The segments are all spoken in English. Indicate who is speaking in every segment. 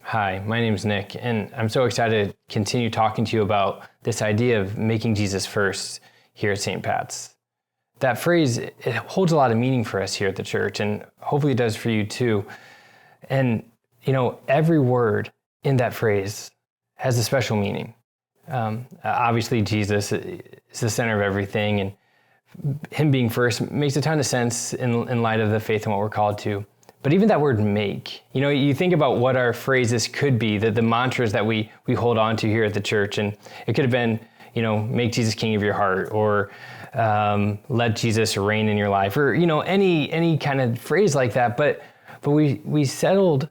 Speaker 1: Hi, my name's Nick, and I'm so excited to continue talking to you about this idea of making Jesus first here at St. Pat's. That phrase, it holds a lot of meaning for us here at the church, and hopefully it does for you too. And, every word in that phrase has a special meaning. Obviously, Jesus is the center of everything, and him being first makes a ton of sense in light of the faith and what we're called to. But even that word make, you think about what our phrases could be, the mantras that we hold on to here at the church. And it could have been, make Jesus king of your heart, or let Jesus reign in your life, or, any kind of phrase like that. But we settled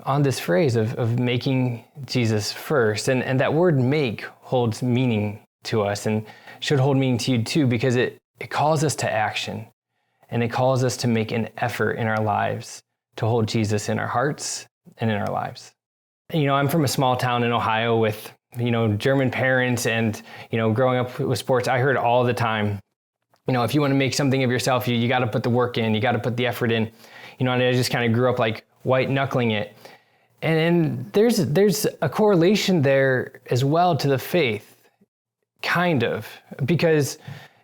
Speaker 1: on this phrase of making Jesus first. And that word make holds meaning to us and should hold meaning to you too, because it calls us to action. And it calls us to make an effort in our lives to hold Jesus in our hearts and in our lives. I'm from a small town in Ohio with, German parents, and, growing up with sports, I heard all the time, if you want to make something of yourself, you got to put the work in, you got to put the effort in, and I just kind of grew up like white knuckling it. And there's a correlation there as well to the faith, kind of, because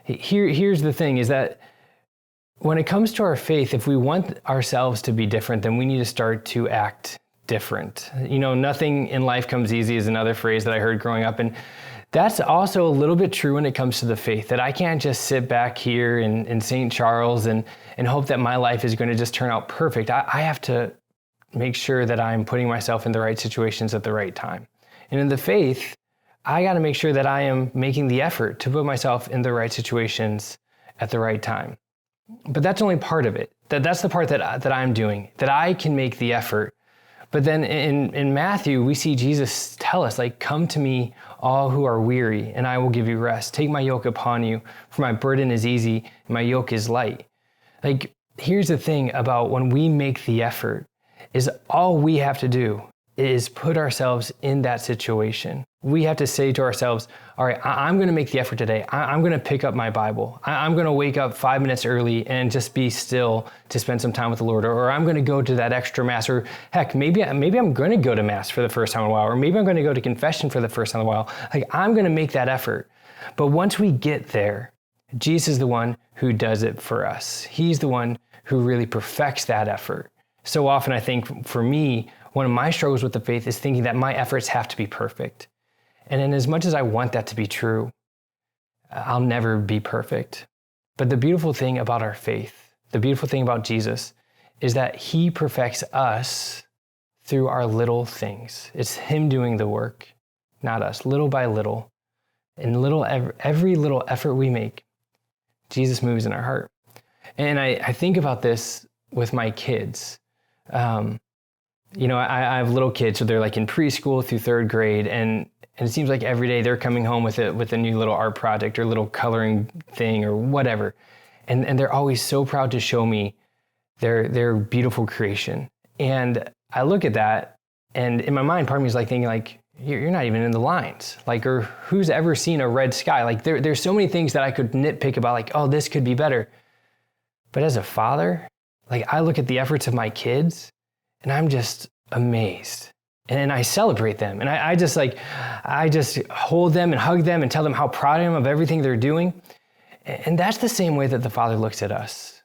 Speaker 1: here's the thing is that when it comes to our faith, if we want ourselves to be different, then we need to start to act different. Nothing in life comes easy is another phrase that I heard growing up. And that's also a little bit true when it comes to the faith, that I can't just sit back here in St. Charles and hope that my life is going to just turn out perfect. I have to make sure that I'm putting myself in the right situations at the right time. And in the faith, I got to make sure that I am making the effort to put myself in the right situations at the right time. But that's only part of it. That's the part that I'm doing, that I can make the effort. But then in Matthew, we see Jesus tell us, come to me, all who are weary, and I will give you rest. Take my yoke upon you, for my burden is easy, and my yoke is light. Here's the thing about when we make the effort, is all we have to do is put ourselves in that situation. We have to say to ourselves, all right, I'm going to make the effort today. I'm going to pick up my Bible. I'm going to wake up 5 minutes early and just be still to spend some time with the Lord. Or I'm going to go to that extra Mass. Or heck, maybe I'm going to go to Mass for the first time in a while. Or maybe I'm going to go to confession for the first time in a while. I'm going to make that effort. But once we get there, Jesus is the one who does it for us. He's the one who really perfects that effort. So often, I think for me, one of my struggles with the faith is thinking that my efforts have to be perfect. And in as much as I want that to be true, I'll never be perfect. But the beautiful thing about our faith, the beautiful thing about Jesus, is that he perfects us through our little things. It's him doing the work, not us, little by little. And every little effort we make, Jesus moves in our heart. And I think about this with my kids. I have little kids, so they're in preschool through third grade, and it seems like every day they're coming home with a new little art project or little coloring thing or whatever. And they're always so proud to show me their beautiful creation. And I look at that, and in my mind, part of me is thinking you're not even in the lines. Or who's ever seen a red sky? There's so many things that I could nitpick about, oh, this could be better. But as a father, I look at the efforts of my kids, and I'm just amazed. And I celebrate them. And I just hold them and hug them and tell them how proud I am of everything they're doing. And that's the same way that the Father looks at us.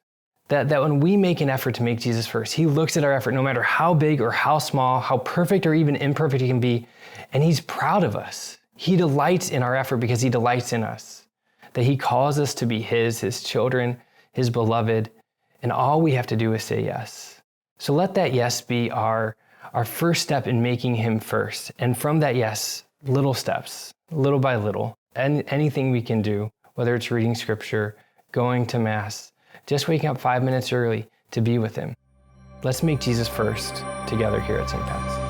Speaker 1: That when we make an effort to make Jesus first, he looks at our effort, no matter how big or how small, how perfect or even imperfect it can be, and he's proud of us. He delights in our effort because he delights in us. That he calls us to be his children, his beloved, and all we have to do is say yes. So let that yes be our first step in making him first. And from that yes, little steps, little by little, and anything we can do, whether it's reading scripture, going to Mass, just waking up 5 minutes early to be with him. Let's make Jesus first together here at St. Pat's.